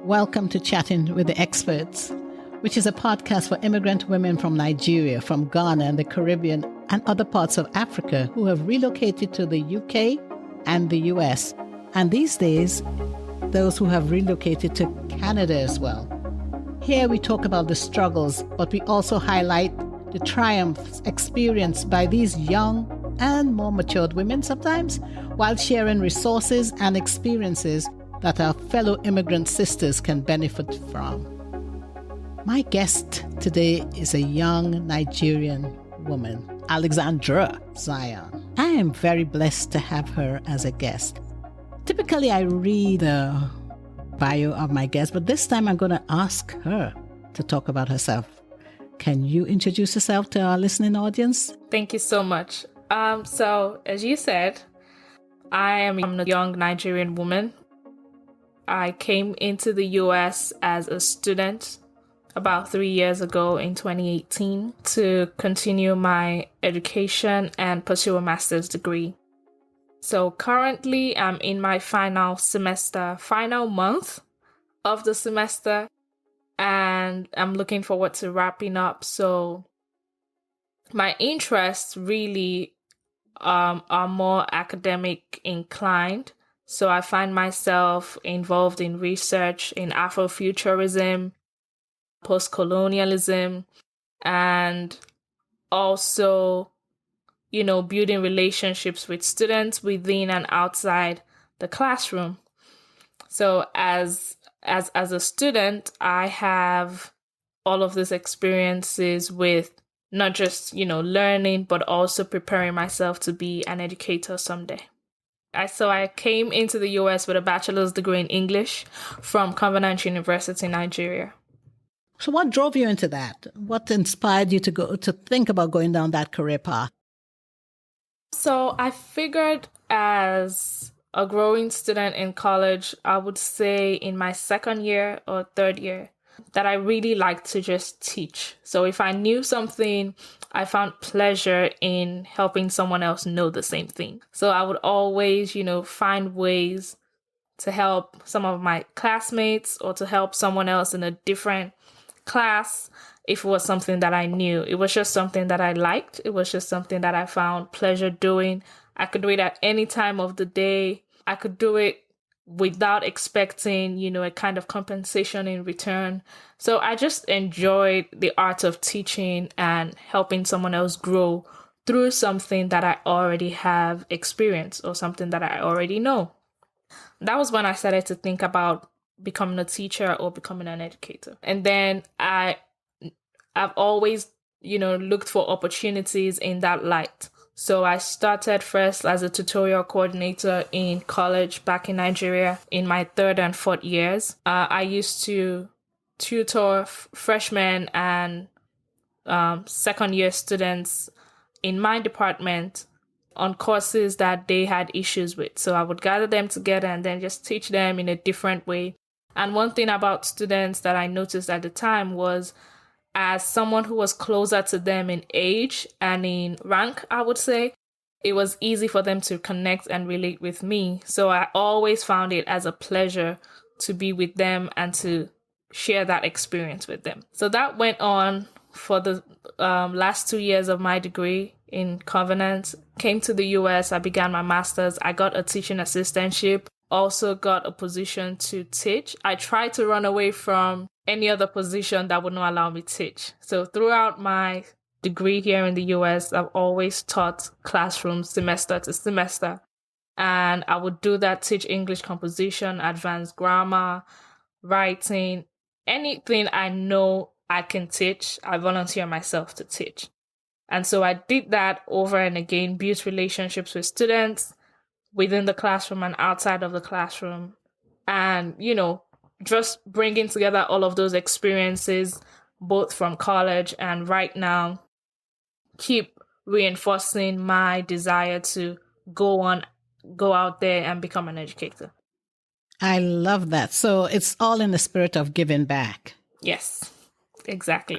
Welcome to Chatting with the Experts, which is a podcast for immigrant women from Nigeria, from Ghana and the Caribbean and other parts of Africa who have relocated to the UK and the US. And these days, those who have relocated to Canada as well. Here we talk about the struggles, but we also highlight the triumphs experienced by these young and more matured women sometimes, while sharing resources and experiences that our fellow immigrant sisters can benefit from. My guest today is a young Nigerian woman, Alexandra Zion. I am very blessed to have her as a guest. Typically, I read the bio of my guest, but this time I'm going to ask her to talk about herself. Can you introduce yourself to our listening audience? Thank you so much. So, as you said, I am a young Nigerian woman. I came into the US as a student about 3 years ago in 2018 to continue my education and pursue a master's degree. So currently I'm in my final month of the semester, and I'm looking forward to wrapping up. So my interests really are more academic inclined. So I find myself involved in research in Afrofuturism, post-colonialism, and also, building relationships with students within and outside the classroom. So as a student, I have all of these experiences with not just, learning, but also preparing myself to be an educator someday. So I came into the US with a bachelor's degree in English from Covenant University, Nigeria. So what drove you into that? What inspired you to think about going down that career path? So I figured as a growing student in college, I would say in my second year or third year, that I really liked to just teach. So if I knew something, I found pleasure in helping someone else know the same thing. So I would always, find ways to help some of my classmates or to help someone else in a different class if it was something that I knew. It was just something that I liked. It was just something that I found pleasure doing. I could do it at any time of the day. I could do it without expecting, a kind of compensation in return. So I just enjoyed the art of teaching and helping someone else grow through something that I already have experienced or something that I already know. That was when I started to think about becoming a teacher or becoming an educator. And then I've always, looked for opportunities in that light. So I started first as a tutorial coordinator in college back in Nigeria in my third and fourth years. I used to tutor freshmen and second year students in my department on courses that they had issues with. So I would gather them together and then just teach them in a different way. And one thing about students that I noticed at the time was, as someone who was closer to them in age and in rank, I would say, it was easy for them to connect and relate with me. So I always found it as a pleasure to be with them and to share that experience with them. So that went on for the last 2 years of my degree in Covenant. Came to the US, I began my master's. I got a teaching assistantship, also got a position to teach. I tried to run away from any other position that would not allow me to teach. So throughout my degree here in the US, I've always taught classrooms semester to semester. And I would do that, teach English composition, advanced grammar, writing, anything I know I can teach, I volunteer myself to teach. And so I did that over and again, built relationships with students within the classroom and outside of the classroom. And, just bringing together all of those experiences, both from college and right now, keep reinforcing my desire to go out there and become an educator. I love that. So it's all in the spirit of giving back. Yes, exactly.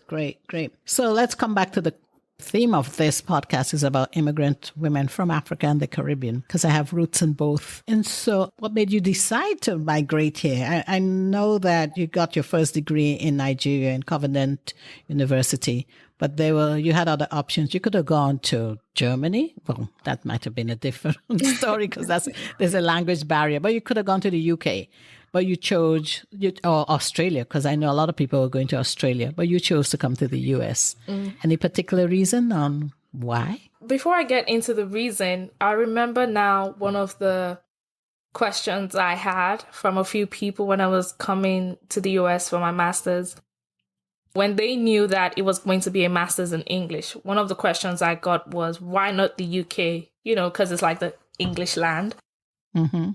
Great. So let's come back to the theme of this podcast is about immigrant women from Africa and the Caribbean, because I have roots in both. And so what made you decide to migrate here? I know that you got your first degree in Nigeria in Covenant University, but you had other options. You could have gone to Germany. Well, that might have been a different story because there's a language barrier, but you could have gone to the UK. But you chose, or Australia, because I know a lot of people were going to Australia, but you chose to come to the US. Any particular reason on why? Before I get into the reason, I remember now one of the questions I had from a few people when I was coming to the US for my master's. When they knew that it was going to be a master's in English, one of the questions I got was, why not the UK? Because it's like the English land. Mm-hmm.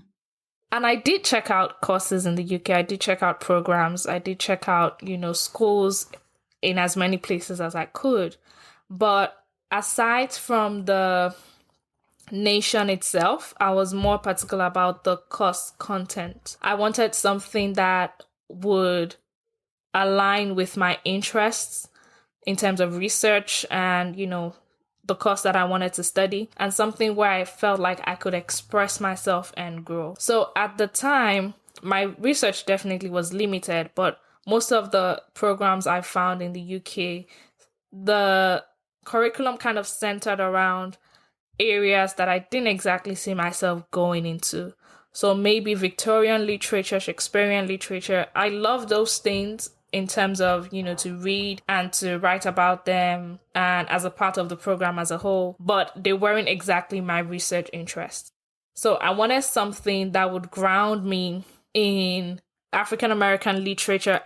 And I did check out courses in the UK. I did check out programs. I did check out, schools in as many places as I could. But aside from the nation itself, I was more particular about the course content. I wanted something that would align with my interests in terms of research and, the course that I wanted to study, and something where I felt like I could express myself and grow. So at the time, my research definitely was limited, but most of the programs I found in the UK, the curriculum kind of centered around areas that I didn't exactly see myself going into. So maybe Victorian literature, Shakespearean literature. I love those things in terms of, to read and to write about them and as a part of the program as a whole, but they weren't exactly my research interests. So I wanted something that would ground me in African American literature,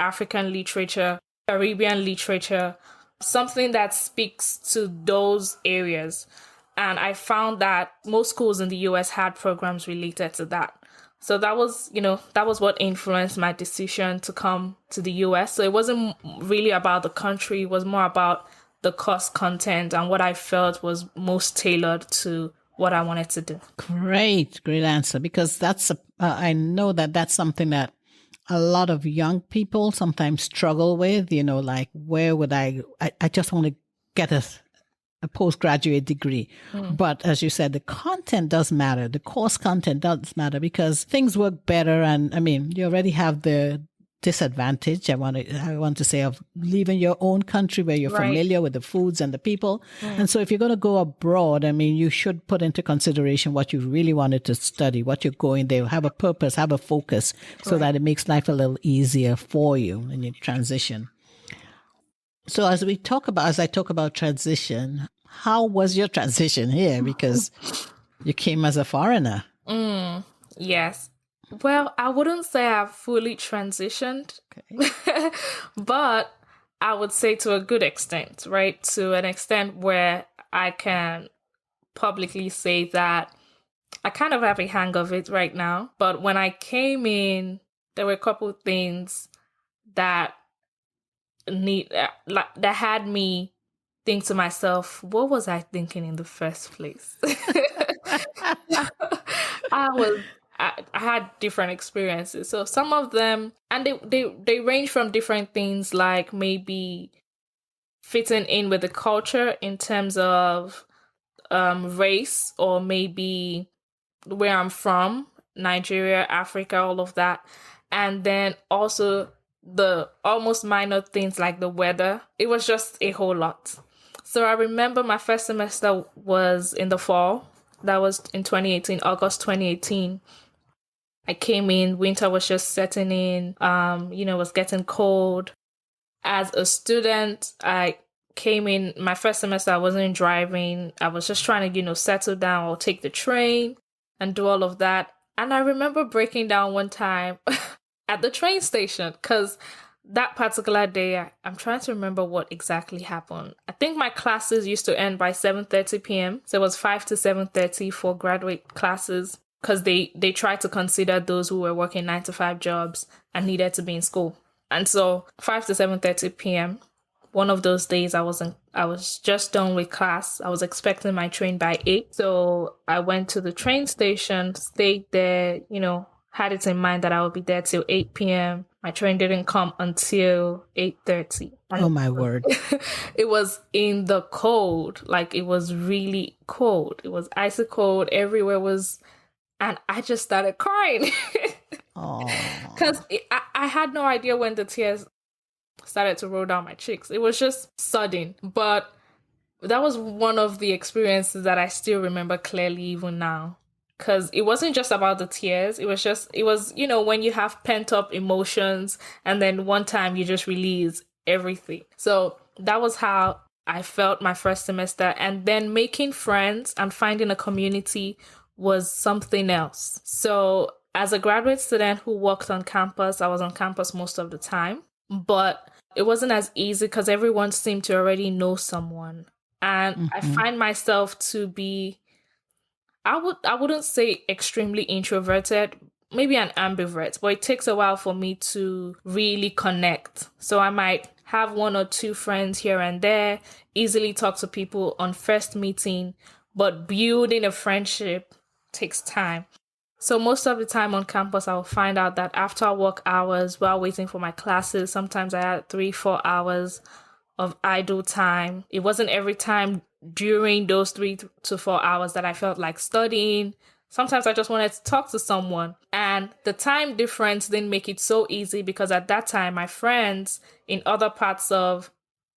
Caribbean literature, something that speaks to those areas. And I found that most schools in the US had programs related to that. So that was what influenced my decision to come to the US. So it wasn't really about the country. It was more about the course content and what I felt was most tailored to what I wanted to do. Great answer. Because I know that's something that a lot of young people sometimes struggle with, like, where would I just want to get a postgraduate degree. But as you said, the content does matter. The course content does matter because things work better. And you already have the disadvantage, I want to say, of leaving your own country where you're familiar with the foods and the people. And so if you're going to go abroad, you should put into consideration what you really wanted to study, what you're going there, have a purpose, have a focus, so that it makes life a little easier for you when you transition. So as I talk about transition, how was your transition here? Because you came as a foreigner. Yes. Well, I wouldn't say I've fully transitioned, but I would say to a good extent, right? To an extent where I can publicly say that I kind of have a hang of it right now. But when I came in, there were a couple of things that that had me think to myself, what was I thinking in the first place? I had different experiences. So some of them, and they range from different things, like maybe fitting in with the culture in terms of race, or maybe where I'm from, Nigeria, Africa, all of that. And then also the almost minor things like the weather. It was just a whole lot. So I remember my first semester was in the fall. That was in 2018, August 2018. I came in, winter was just setting in, it was getting cold. As a student, I came in, my first semester, I wasn't driving. I was just trying to, settle down or take the train and do all of that. And I remember breaking down one time at the train station, because that particular day, I'm trying to remember what exactly happened. I think my classes used to end by 7:30 p.m. So it was 5 to 7:30 for graduate classes, because they tried to consider those who were working 9 to 5 jobs and needed to be in school. And so 5 to 7:30 p.m., one of those days I was just done with class. I was expecting my train by 8. So I went to the train station, stayed there, had it in mind that I would be there till 8 p.m. My train didn't come until 8:30. Oh, my word. It was in the cold. Like, it was really cold. It was icy cold. Everywhere was... And I just started crying. Because I had no idea when the tears started to roll down my cheeks. It was just sudden. But that was one of the experiences that I still remember clearly even now. Because it wasn't just about the tears. It was, when you have pent up emotions and then one time you just release everything. So that was how I felt my first semester. And then making friends and finding a community was something else. So as a graduate student who worked on campus, I was on campus most of the time, but it wasn't as easy because everyone seemed to already know someone. And I find myself to be, I wouldn't say extremely introverted, maybe an ambivert, but it takes a while for me to really connect. So I might have one or two friends here and there, easily talk to people on first meeting, but building a friendship takes time. So most of the time on campus, I'll find out that after work hours, while waiting for my classes, sometimes I had 3-4 hours of idle time. It wasn't every time during those 3 to 4 hours that I felt like studying. Sometimes I just wanted to talk to someone. And the time difference didn't make it so easy because at that time, my friends in other parts of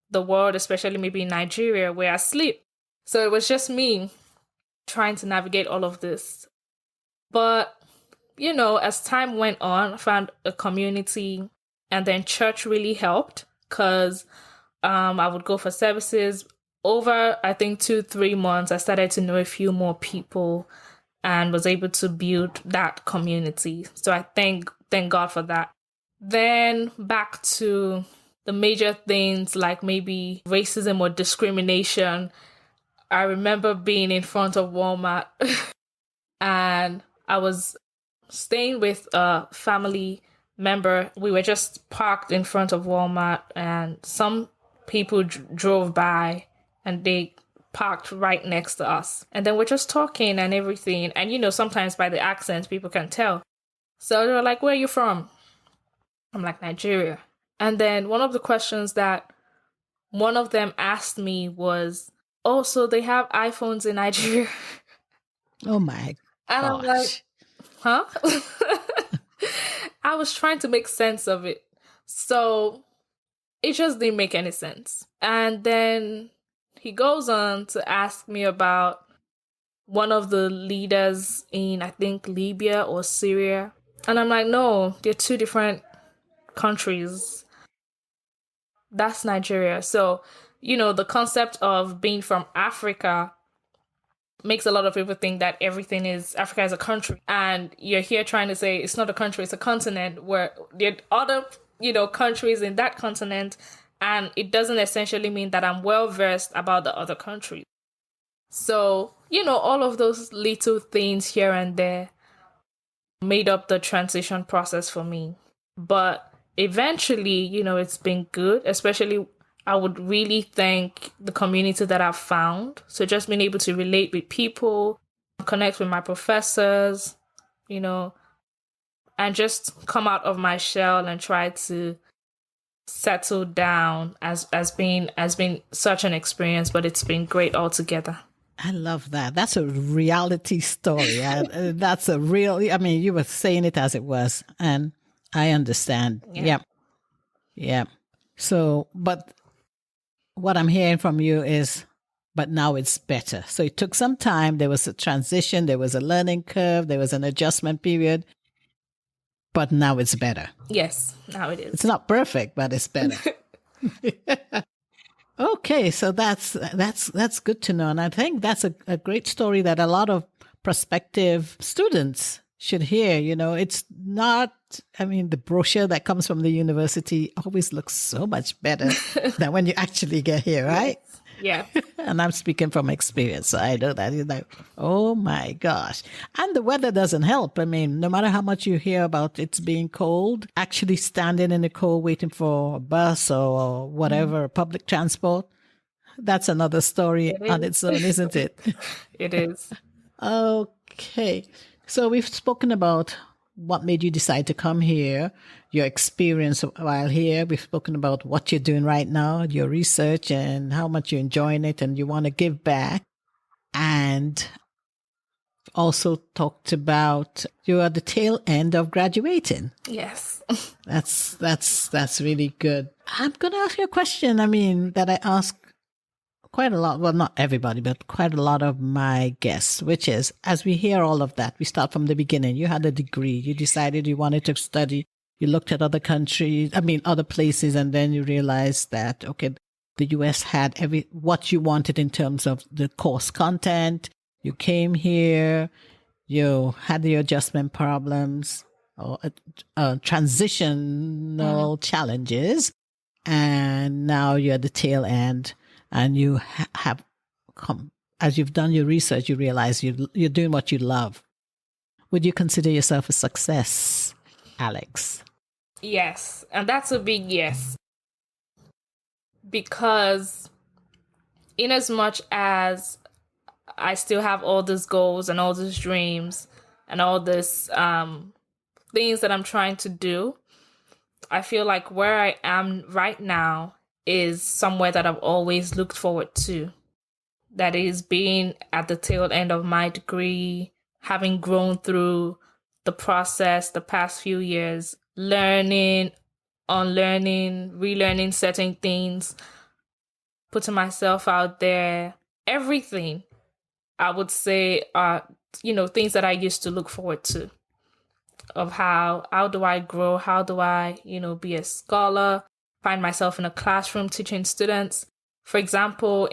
the world, especially maybe in Nigeria, were asleep. So it was just me trying to navigate all of this. But, as time went on, I found a community, and then church really helped because I would go for services. Over, I think, 2-3 months, I started to know a few more people and was able to build that community. So I thank God for that. Then back to the major things like maybe racism or discrimination. I remember being in front of Walmart and I was staying with a family member. We were just parked in front of Walmart and some people drove by and they parked right next to us. And then we're just talking and everything. And, sometimes by the accents, people can tell. So they were like, where are you from? I'm like, Nigeria. And then one of the questions that one of them asked me was, oh, so they have iPhones in Nigeria? Oh, my And gosh. I'm like, huh? I was trying to make sense of it. So it just didn't make any sense. And then he goes on to ask me about one of the leaders in, I think, Libya or Syria. And I'm like, no, they're two different countries. That's Nigeria. So, the concept of being from Africa makes a lot of people think that Africa is a country. And you're here trying to say it's not a country, it's a continent where there are other, countries in that continent. And it doesn't essentially mean that I'm well versed about the other countries. So, all of those little things here and there made up the transition process for me. But eventually, it's been good, especially I would really thank the community that I've found. So just being able to relate with people, connect with my professors, and just come out of my shell and try to settle down has been such an experience, but it's been great altogether. I love that. That's a reality story. That's a real, you were saying it as it was, and I understand. Yeah. Yeah. So, but what I'm hearing from you is, but now it's better. So it took some time. There was a transition. There was a learning curve. There was an adjustment period. But now it's better. Yes, now it is. It's not perfect, but it's better. Okay, so that's good to know. And I think that's a great story that a lot of prospective students should hear. It's not, the brochure that comes from the university always looks so much better than when you actually get here, right? Yeah. And I'm speaking from experience, so I know that. You're like, oh my gosh. And the weather doesn't help. No matter how much you hear about it's being cold, actually standing in the cold waiting for a bus or whatever, public transport, that's another story on its own, isn't it? It is. Okay. So we've spoken about what made you decide to come here, your experience while here. We've spoken about what you're doing right now, your research, and how much you're enjoying it and you want to give back. And also talked about you're at the tail end of graduating. Yes. That's really good. I'm going to ask you a question, that I ask quite a lot, well, not everybody, but quite a lot of my guests, which is, as we hear all of that, we start from the beginning. You had a degree, you decided you wanted to study, you looked at other countries, other places, and then you realized that, okay, the US had what you wanted in terms of the course content. You came here, you had your adjustment problems or transitional challenges, and now you're at the tail end. And you have come, as you've done your research, you realize you're doing what you love. Would you consider yourself a success, Alex? Yes. And that's a big yes. Because in as much as I still have all these goals and all these dreams and all these things that I'm trying to do, I feel like where I am right now is somewhere that I've always looked forward to. That is being at the tail end of my degree, having grown through the process the past few years, learning, unlearning, relearning certain things, putting myself out there, everything I would say are, things that I used to look forward to. Of how do I grow? How do I, be a scholar? Find myself in a classroom teaching students. For example,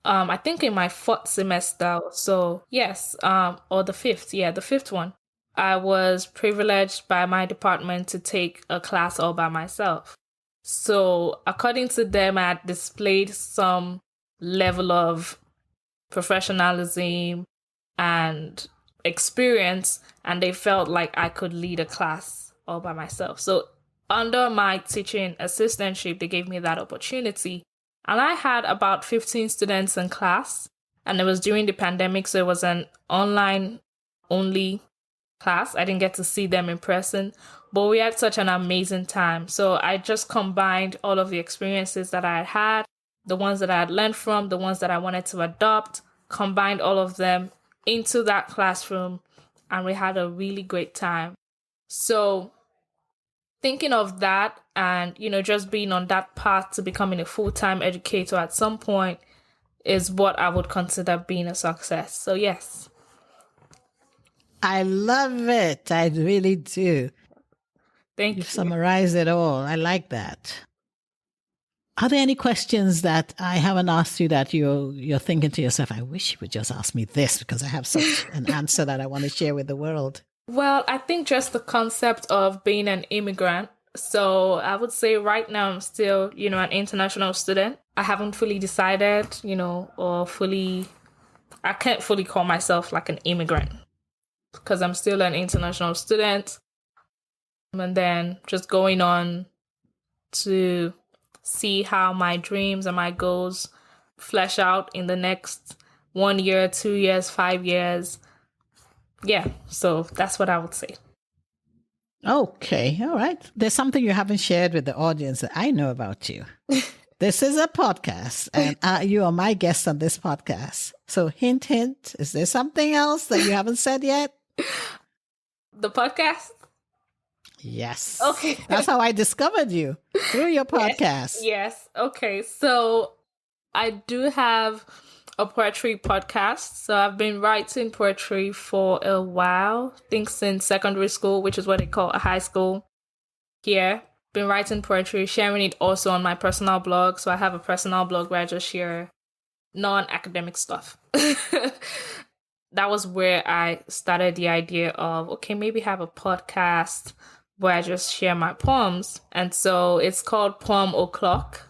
I think in my fourth semester, so yes, or the fifth one, I was privileged by my department to take a class all by myself. So according to them, I had displayed some level of professionalism and experience, and they felt like I could lead a class all by myself. So under my teaching assistantship, they gave me that opportunity. And I had about 15 students in class. And it was during the pandemic, so it was an online only class. I didn't get to see them in person, but we had such an amazing time. So I just combined all of the experiences that I had, the ones that I had learned from, the ones that I wanted to adopt, combined all of them into that classroom, and we had a really great time. So thinking of that and, just being on that path to becoming a full-time educator at some point is what I would consider being a success. So yes. I love it. I really do. Thank you. You've summarized it all. I like that. Are there any questions that I haven't asked you that you're thinking to yourself, I wish you would just ask me this because I have such an answer that I want to share with the world? Well, I think just the concept of being an immigrant. So I would say right now I'm still, an international student. I haven't fully decided, I can't fully call myself like an immigrant because I'm still an international student. And then just going on to see how my dreams and my goals flesh out in the next 1 year, 2 years, 5 years. Yeah, so that's what I would say. Okay, all right. There's something you haven't shared with the audience that I know about you. This is a podcast, and you are my guest on this podcast. So hint, hint, is there something else that you haven't said yet? The podcast? Yes. Okay. That's how I discovered you, through your podcast. Yes. Okay, so I do have a poetry podcast. So I've been writing poetry for a while, I think since secondary school, which is what they call a high school here. Been writing poetry, sharing it also on my personal blog. So I have a personal blog where I just share non-academic stuff. That was where I started the idea of, okay, maybe have a podcast where I just share my poems. And so it's called Poem O'Clock,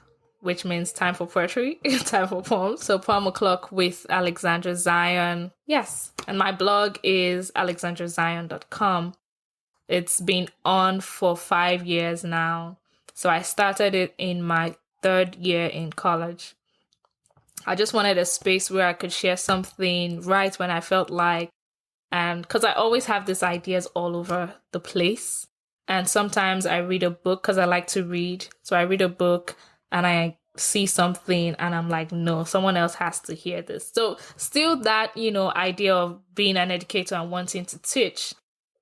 which means time for poetry, time for poems. So Poem O'Clock with Alexandra Zion. Yes. And my blog is alexandrazion.com. It's been on for 5 years now. So I started it in my 3rd year in college. I just wanted a space where I could share something right when I felt like And because I always have these ideas all over the place. And sometimes I read a book because I like to read. So I read a book and I see something and I'm like, no, someone else has to hear this. So still that, idea of being an educator and wanting to teach,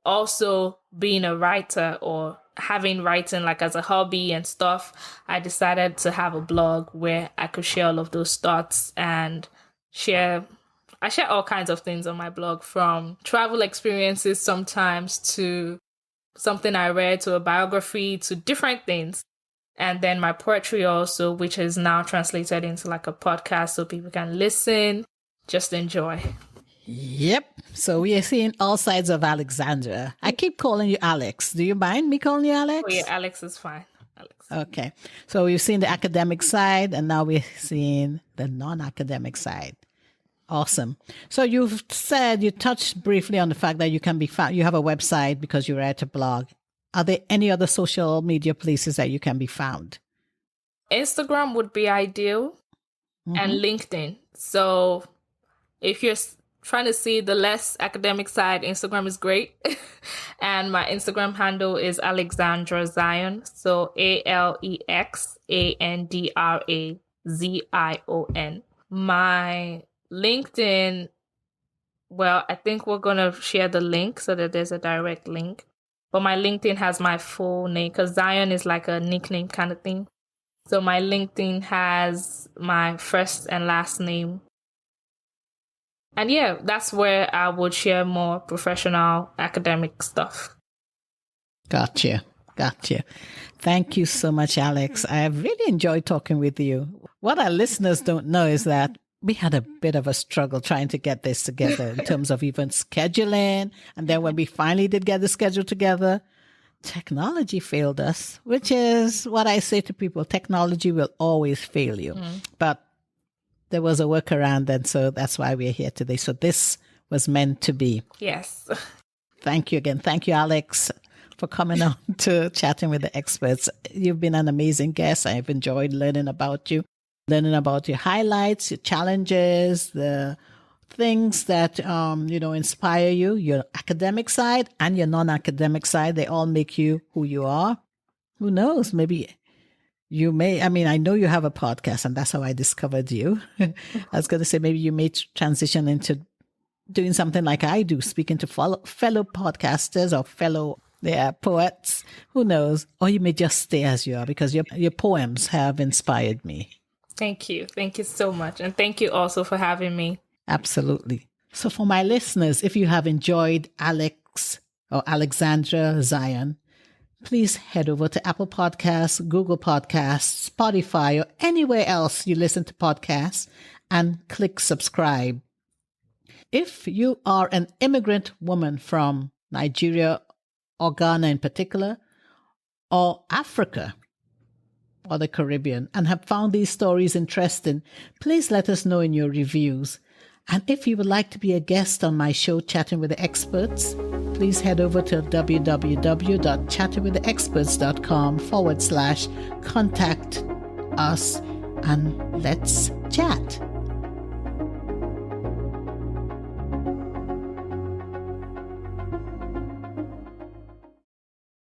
also being a writer or having writing like as a hobby and stuff, I decided to have a blog where I could share all of those thoughts and I share all kinds of things on my blog, from travel experiences sometimes to something I read to a biography to different things. And then my poetry also, which is now translated into like a podcast so people can listen, just enjoy. Yep. So we are seeing all sides of Alexandra. I keep calling you Alex. Do you mind me calling you Alex? Oh yeah, Alex is fine. Alex. Okay. So we've seen the academic side and now we're seeing the non-academic side. Awesome. So you've said, you touched briefly on the fact that you can be found, you have a website because you write a blog. Are there any other social media places that you can be found? Instagram would be ideal, and LinkedIn. So if you're trying to see the less academic side, Instagram is great. And my Instagram handle is Alexandra Zion. So AlexandraZion. My LinkedIn, well, I think we're going to share the link so that there's a direct link. But my LinkedIn has my full name because Zion is like a nickname kind of thing. So my LinkedIn has my first and last name. And yeah, that's where I would share more professional academic stuff. Gotcha. Thank you so much, Alex. I have really enjoyed talking with you. What our listeners don't know is that we had a bit of a struggle trying to get this together in terms of even scheduling. And then when we finally did get the schedule together, technology failed us, which is what I say to people. Technology will always fail you. But there was a workaround, and so that's why we're here today. So this was meant to be. Yes. Thank you again. Thank you, Alex, for coming on to Chatting with the Experts. You've been an amazing guest. I've enjoyed learning about you. Learning about your highlights, your challenges, the things that, inspire you, your academic side and your non-academic side. They all make you who you are. Who knows? Maybe you may, I know you have a podcast and that's how I discovered you. I was going to say, maybe you may transition into doing something like I do, speaking to fellow podcasters or fellow poets. Who knows? Or you may just stay as you are because your poems have inspired me. Thank you. Thank you so much. And thank you also for having me. Absolutely. So for my listeners, if you have enjoyed Alex or Alexandra Zion, please head over to Apple Podcasts, Google Podcasts, Spotify, or anywhere else you listen to podcasts and click subscribe. If you are an immigrant woman from Nigeria or Ghana in particular, or Africa, or the Caribbean, and have found these stories interesting, please let us know in your reviews. And if you would like to be a guest on my show, Chatting with the Experts, please head over to www.chattingwiththeexperts.com/contact us and let's chat.